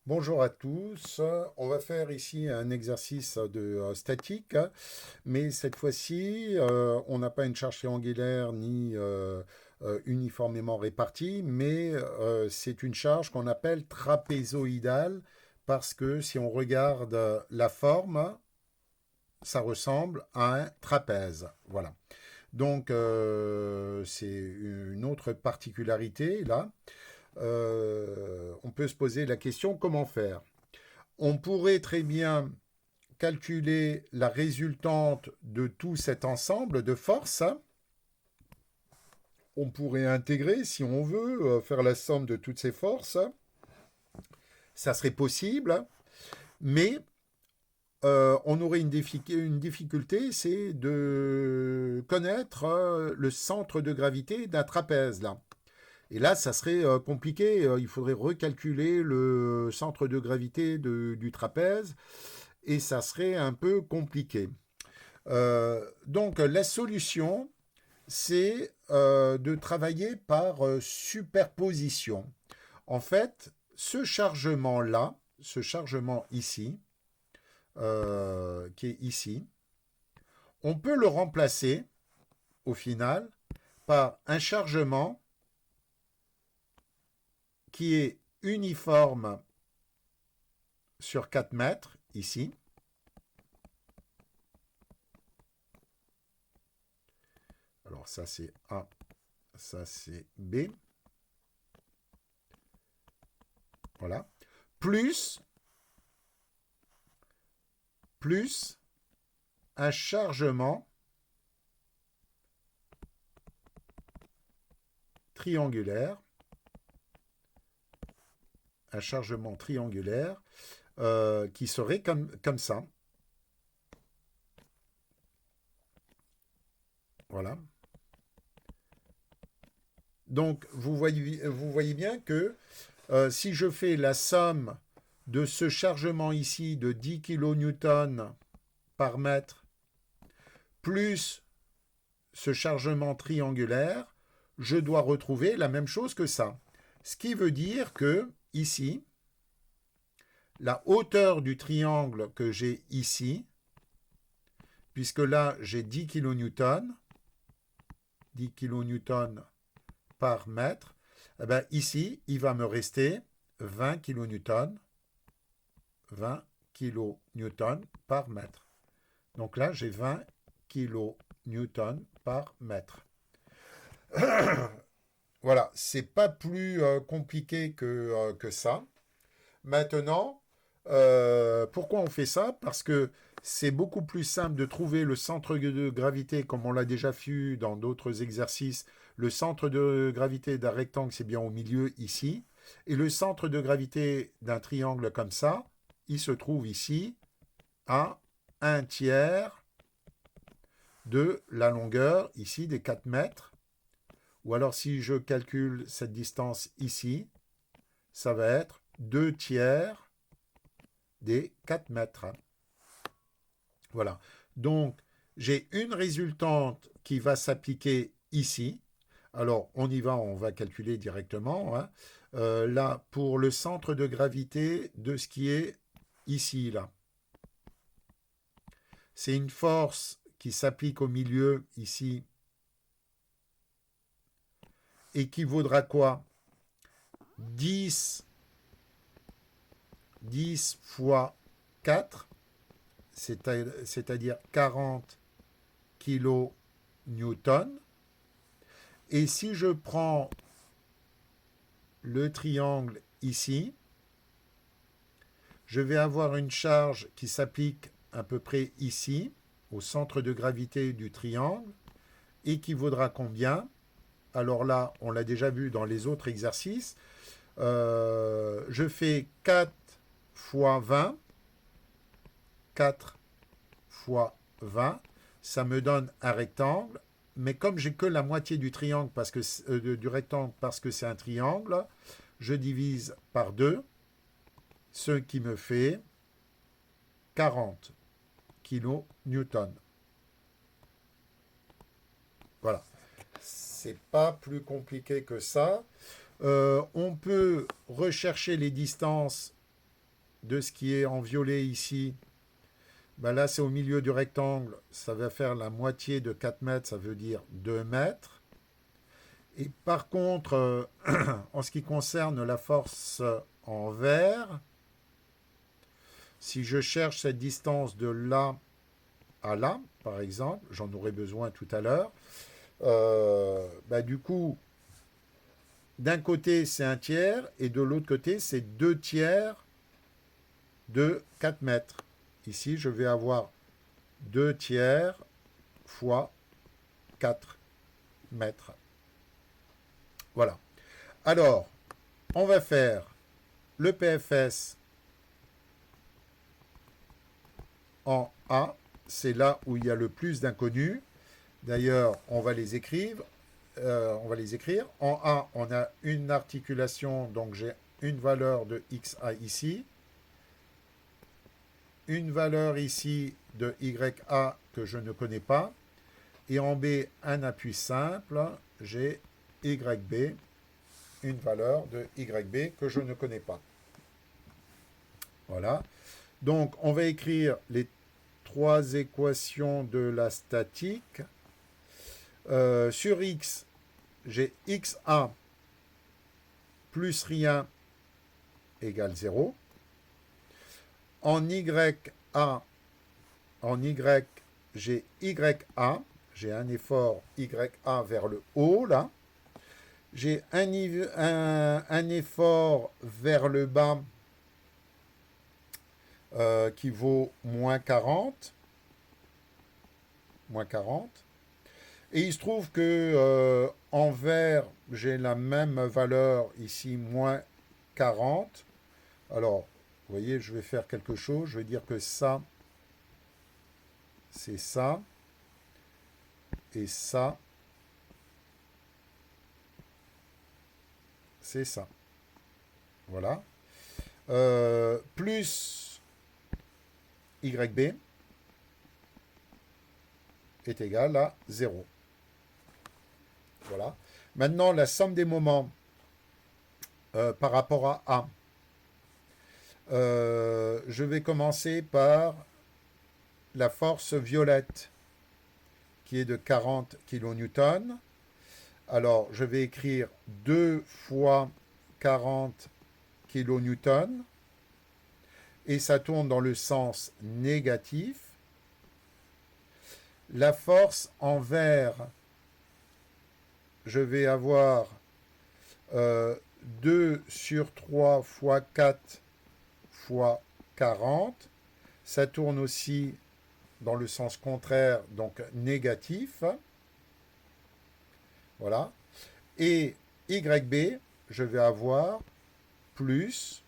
Bonjour à tous. On va faire ici un exercice de statique, mais cette fois-ci, on n'a pas une charge triangulaire ni uniformément répartie, mais c'est une charge qu'on appelle trapézoïdale parce que si on regarde la forme, ça ressemble à un trapèze. Voilà. Donc, c'est une autre particularité là. On peut se poser la question comment faire. On pourrait très bien calculer la résultante de tout cet ensemble de forces. On pourrait intégrer, si on veut, faire la somme de toutes ces forces. Ça serait possible, mais on aurait une difficulté, c'est de connaître le centre de gravité d'un trapèze là. Et là, ça serait compliqué. Il faudrait recalculer le centre de gravité du trapèze et ça serait un peu compliqué. Donc la solution, c'est de travailler par superposition. En fait, ce chargement-là, ce chargement ici, qui est ici, on peut le remplacer au final par un chargement qui est uniforme sur 4 mètres, ici. Alors ça c'est A, ça c'est B. Voilà. Plus, plus un chargement triangulaire, un chargement triangulaire qui serait comme ça. Voilà. Donc vous voyez bien que si je fais la somme de ce chargement ici de 10 kN par mètre plus ce chargement triangulaire, je dois retrouver la même chose que ça. Ce qui veut dire que ici, la hauteur du triangle que j'ai ici, puisque là j'ai 10 kN, 10 kN par mètre, eh ben ici, il va me rester 20 kN, 20 kN par mètre. Donc là, j'ai 20 kN par mètre. Voilà, c'est pas plus compliqué que ça. Maintenant, pourquoi on fait ça? Parce que c'est beaucoup plus simple de trouver le centre de gravité, comme on l'a déjà vu dans d'autres exercices. Le centre de gravité d'un rectangle, c'est bien au milieu ici. Et le centre de gravité d'un triangle comme ça, il se trouve ici à un tiers de la longueur ici des 4 mètres. Ou alors si je calcule cette distance ici, ça va être 2 tiers des 4 mètres. Voilà. Donc, j'ai une résultante qui va s'appliquer ici. Alors, on y va, on va calculer directement, hein. Là, pour le centre de gravité de ce qui est ici, là. C'est une force qui s'applique au milieu, ici, et qui vaudra quoi? 10, 10 fois 4, c'est-à-dire 40 kilonewtons. Et si je prends le triangle ici, je vais avoir une charge qui s'applique à peu près ici, au centre de gravité du triangle, et qui vaudra combien? Alors là, on l'a déjà vu dans les autres exercices. Je fais 4 fois 20. 4 fois 20. Ça me donne un rectangle. Mais comme j'ai que la moitié du triangle parce que du rectangle parce que c'est un triangle, je divise par 2, ce qui me fait 40 kilonewtons. Voilà. C'est pas plus compliqué que ça. On peut rechercher les distances de ce qui est en violet ici, ben là c'est au milieu du rectangle, ça va faire la moitié de 4 mètres, ça veut dire 2 mètres. Et par contre, en ce qui concerne la force en vert, si je cherche cette distance de là à là, par exemple, j'en aurai besoin tout à l'heure, bah du coup, d'un côté c'est 1/3 et de l'autre côté c'est 2/3 de 4 mètres. Ici, je vais avoir 2/3 fois 4 mètres. Voilà. Alors, on va faire le PFS en A. C'est là où il y a le plus d'inconnus. D'ailleurs, on va les écrire. En A, on a une articulation, donc j'ai une valeur de XA ici. Une valeur ici de YA que je ne connais pas. Et en B, un appui simple, j'ai YB, une valeur de YB que je ne connais pas. Voilà. Donc, on va écrire les 3 équations de la statique. Sur X, j'ai XA plus rien égale 0. En Y, j'ai YA. J'ai un effort YA vers le haut, là. J'ai un effort vers le bas qui vaut moins 40. Et il se trouve que en vert, j'ai la même valeur ici, moins 40. Alors, vous voyez, je vais faire quelque chose. Je vais dire que ça, c'est ça. Et ça, c'est ça. Voilà. Plus YB est égal à 0. Voilà. Maintenant, la somme des moments par rapport à A. Je vais commencer par la force violette qui est de 40 kN. Alors, je vais écrire 2 fois 40 kN et ça tourne dans le sens négatif. La force en vert, je vais avoir 2 sur 3 fois 4 fois 40. Ça tourne aussi dans le sens contraire, donc négatif. Voilà. Et YB, je vais avoir plus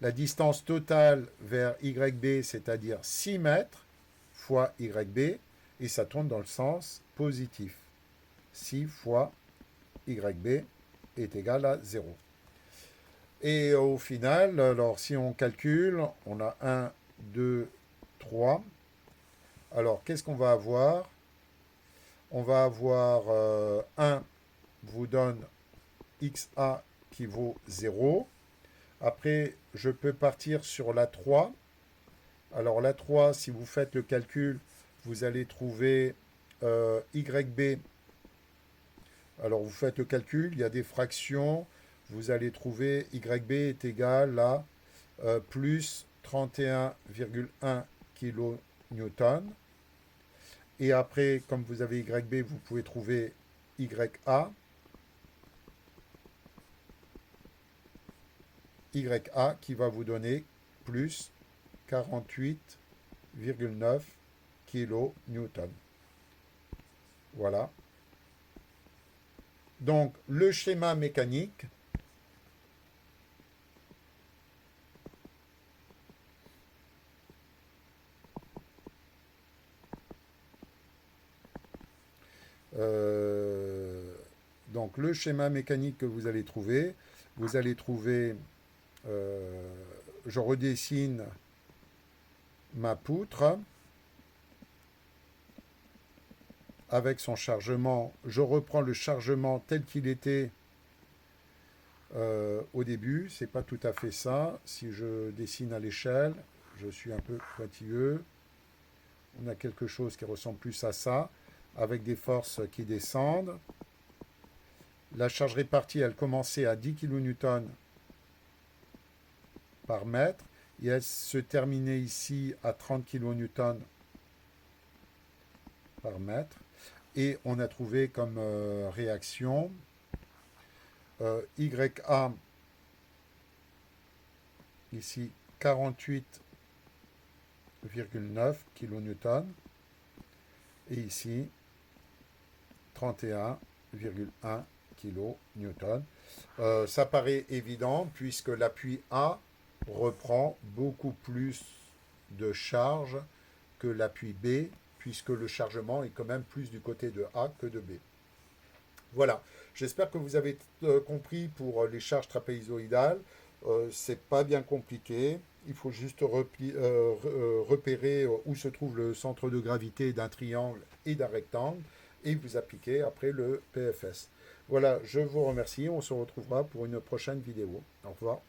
la distance totale vers YB, c'est-à-dire 6 mètres, fois YB, et ça tourne dans le sens positif. 6 fois YB est égal à 0. Et au final, alors si on calcule, on a 1, 2, 3. Alors, qu'est-ce qu'on va avoir? On va avoir 1 vous donne XA qui vaut 0. Après, je peux partir sur la 3. Alors, la 3, si vous faites le calcul, vous allez trouver YB. Alors, vous faites le calcul, il y a des fractions. Vous allez trouver YB est égal à plus 31,1 kN. Et après, comme vous avez YB, vous pouvez trouver YA. YA qui va vous donner plus 48,9 kN. Voilà. Donc, le schéma mécanique, donc le schéma mécanique que vous allez trouver, je redessine ma poutre avec son chargement. Je reprends le chargement tel qu'il était Au début, c'est pas tout à fait ça. Si je dessine à l'échelle, je suis un peu pointilleux. On a quelque chose qui ressemble plus à ça, avec des forces qui descendent. La charge répartie, elle commençait à 10 kN par mètre et elle se terminait ici à 30 kN par mètre. Et on a trouvé comme réaction YA, ici 48,9 kN et ici 31,1 kN. Ça paraît évident puisque l'appui A reprend beaucoup plus de charge que l'appui B, puisque le chargement est quand même plus du côté de A que de B. Voilà, j'espère que vous avez compris pour les charges trapézoïdales. C'est pas bien compliqué. Il faut juste repérer où se trouve le centre de gravité d'un triangle et d'un rectangle et vous appliquez après le PFS. Voilà, je vous remercie. On se retrouvera pour une prochaine vidéo. Au revoir.